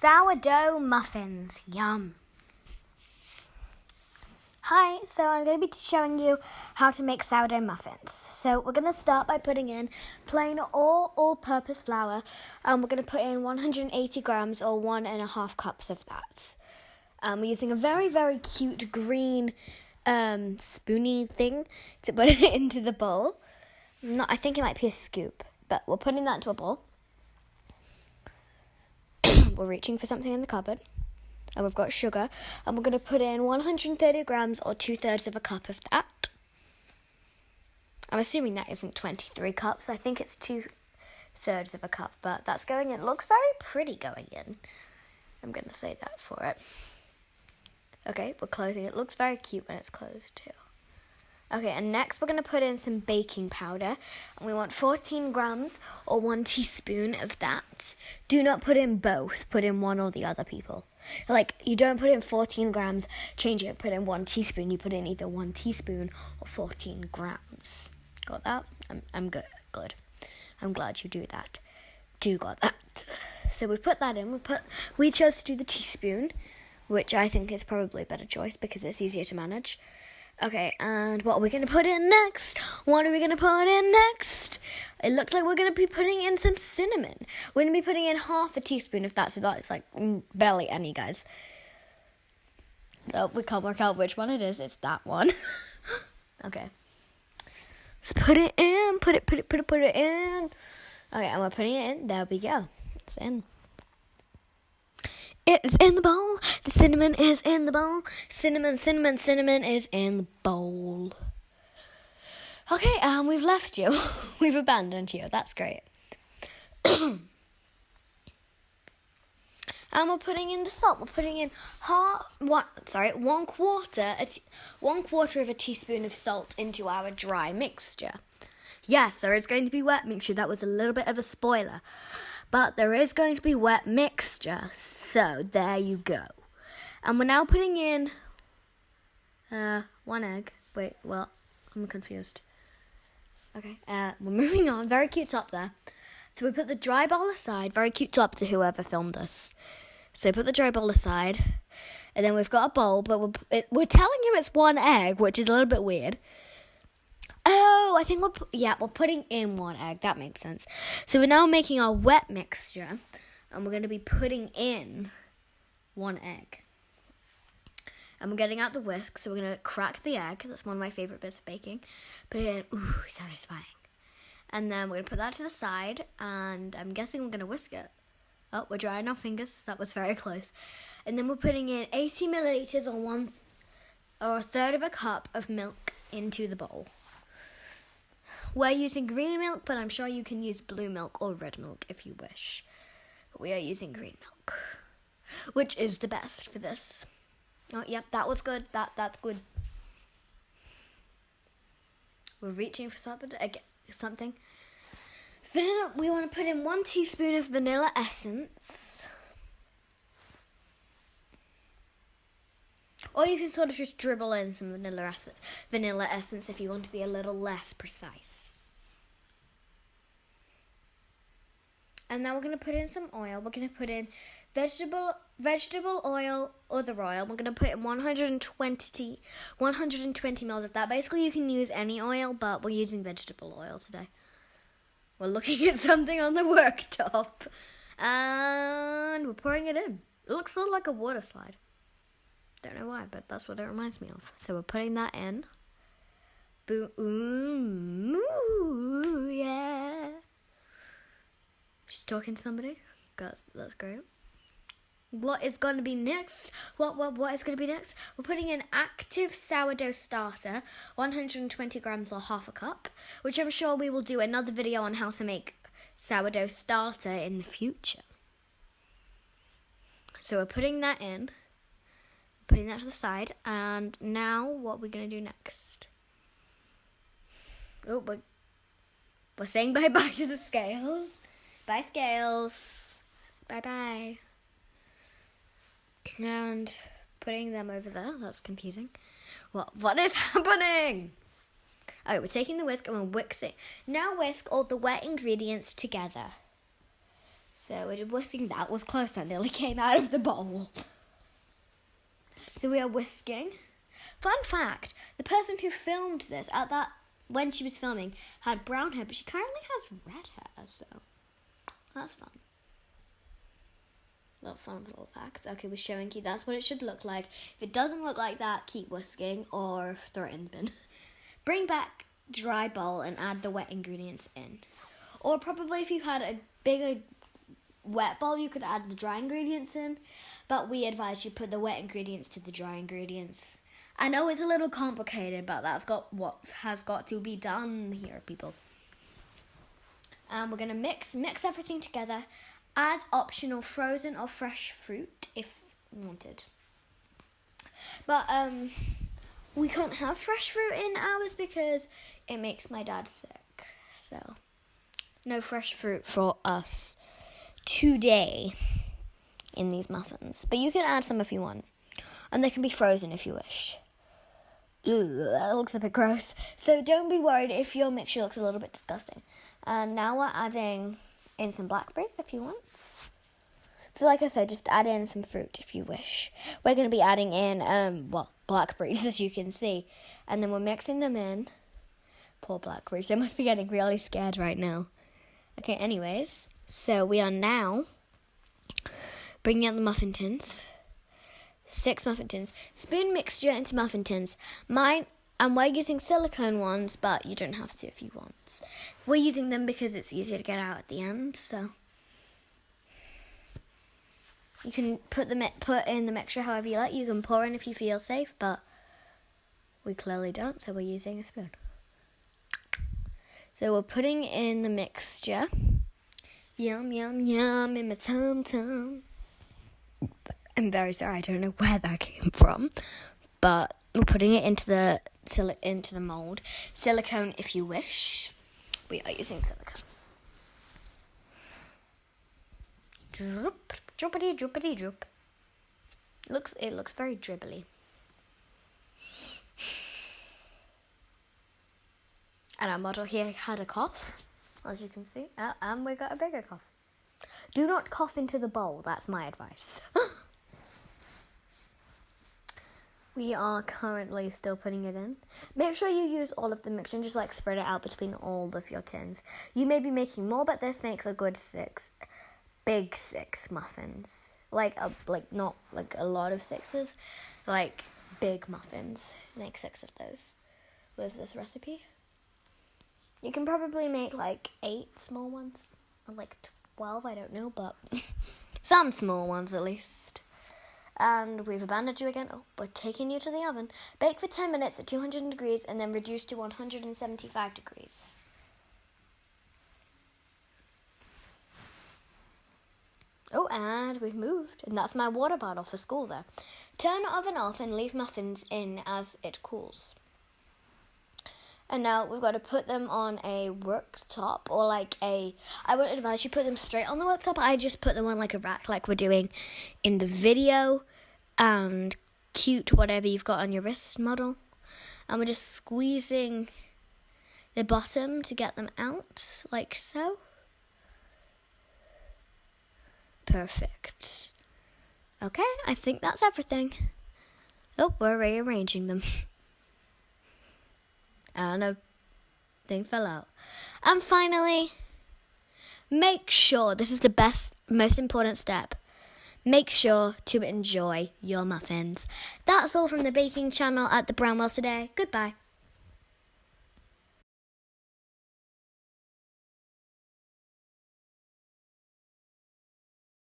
Sourdough muffins. Yum. Hi, so I'm going to be showing you how to make sourdough muffins. So we're going to start by putting in plain all-purpose flour. We're going to put in 180 grams or 1.5 cups of that. We're using a very, very cute green spoony thing to put it into the bowl. I think it might be a scoop, but we're putting that into a bowl. We're reaching for something in the cupboard. And we've got sugar. And we're going to put in 130 grams or 2/3 of a cup of that. I'm assuming that isn't 23 cups. I think it's 2/3 of a cup. But that's going in. It looks very pretty going in. I'm going to say that for it. Okay, we're closing. It looks very cute when it's closed too. Okay, and next we're going to put in some baking powder. And we want 14 grams or 1 teaspoon of that. Do not put in both. Put in one or the other, people. Like, you don't put in 14 grams, change it, put in 1 teaspoon. You put in either 1 teaspoon or 14 grams. Got that? I'm good. Good. I'm glad you do that. Got that. So we put that in. We chose to do the teaspoon, which I think is probably a better choice because it's easier to manage. Okay, and what are we going to put in next? It looks like we're going to be putting in some cinnamon. We're going to be putting in half a teaspoon of that, so that's like barely any, guys. Oh, we can't work out which one it is. It's that one. Okay. Let's put it in. Put it in. Okay, and we're putting it in. There we go. It's in. It's in the bowl. The cinnamon is in the bowl. Cinnamon is in the bowl. Okay, we've left you. We've abandoned you. That's great. And we're putting in the salt. We're putting in 1/4 of a teaspoon of salt into our dry mixture. Yes, there is going to be wet mixture. That was a little bit of a spoiler. But there is going to be wet mixture. So, there you go. And we're now putting in 1 egg. Wait, well, I'm confused. Okay, we're moving on. Very cute top there. So we put the dry bowl aside. Very cute top to whoever filmed us. So put the dry bowl aside. And then we've got a bowl, but we're telling you it's 1 egg, which is a little bit weird. Oh, I think we're putting in 1 egg. That makes sense. So we're now making our wet mixture. And we're going to be putting in 1 egg. And we're getting out the whisk, so we're going to crack the egg. That's one of my favourite bits of baking. Put it in. Ooh, satisfying. And then we're going to put that to the side. And I'm guessing we're going to whisk it. Oh, we're drying our fingers. That was very close. And then we're putting in 80 millilitres or 1/3 of a cup of milk into the bowl. We're using green milk, but I'm sure you can use blue milk or red milk if you wish. But we are using green milk, which is the best for this. Oh, yep, that was good. That's good. We're reaching for something. Vanilla. We want to put in 1 teaspoon of vanilla essence. Or you can sort of just dribble in some vanilla essence if you want to be a little less precise. And now we're going to put in some oil. We're going to put in vegetable oil, other oil. We're going to put in 120 ml of that. Basically, you can use any oil, but we're using vegetable oil today. We're looking at something on the worktop. And we're pouring it in. It looks sort of like a water slide. Don't know why, but that's what it reminds me of. So we're putting that in. Boom. Ooh, yeah. She's talking to somebody. That's great. What is going to be next? What is going to be next? We're putting in active sourdough starter, 120 grams or half a cup, which I'm sure we will do another video on how to make sourdough starter in the future. So we're putting that in. Putting that to the side. And now what we're going to do next. Oh, we're saying bye-bye to the scales. Bye, scales. Bye-bye. And putting them over there. That's confusing. What is happening? Okay, we're taking the whisk and we're whisking. Now whisk all the wet ingredients together. So we did whisking. That was close. That nearly came out of the bowl. So we are whisking. Fun fact, the person who filmed this when she was filming had brown hair, but she currently has red hair, so that's fun. Little fun little facts. Okay, we're showing you that's what it should look like. If it doesn't look like that, keep whisking or throw it in the bin. Bring back dry bowl and add the wet ingredients in. Or probably if you had a bigger wet bowl, you could add the dry ingredients in, but we advise you put the wet ingredients to the dry ingredients. I know it's a little complicated, but that's what has got to be done here, people. And we're gonna mix everything together. Add optional frozen or fresh fruit if wanted. But we can't have fresh fruit in ours because it makes my dad sick. So no fresh fruit for us today in these muffins. But you can add some if you want. And they can be frozen if you wish. Ooh, that looks a bit gross. So don't be worried if your mixture looks a little bit disgusting. And now we're adding in some blackberries if you want. So like I said, just add in some fruit if you wish. We're going to be adding in, blackberries as you can see. And then we're mixing them in. Poor blackberries. They must be getting really scared right now. Okay, anyways. So we are now bringing out the muffin tins. 6 muffin tins. Spoon mixture into muffin tins. And we're using silicone ones, but you don't have to if you want. We're using them because it's easier to get out at the end, so you can put in the mixture however you like. You can pour in if you feel safe, but we clearly don't, so we're using a spoon. So we're putting in the mixture. Yum, yum, yum in my tum-tum. I'm very sorry, I don't know where that came from, but we're putting it into the mold. Silicone if you wish. We are using silicone. Droop, droopity, droopity, droop. It looks very dribbly. And our model here had a cough, as you can see, and we got a bigger cough. Do not cough into the bowl, that's my advice. We are currently still putting it in. Make sure you use all of the mixture and just spread it out between all of your tins. You may be making more, but this makes a good 6, big 6 muffins. Not a lot of 6s, big muffins. Make 6 of those. With this recipe. You can probably make 8 small ones, or 12, I don't know, but some small ones at least. And we've abandoned you again. Oh, we're taking you to the oven. Bake for 10 minutes at 200 degrees and then reduce to 175 degrees. Oh, and we've moved. And that's my water bottle for school there. Turn the oven off and leave muffins in as it cools. And now we've got to put them on a worktop or I would advise you put them straight on the worktop. I just put them on a rack like we're doing in the video. And cute whatever you've got on your wrist model. And we're just squeezing the bottom to get them out like so. Perfect. Okay, I think that's everything. Oh, we're rearranging them. And a thing fell out. And finally, make sure, this is the most important step, make sure to enjoy your muffins. That's all from the baking channel at the Brownwells today. Goodbye.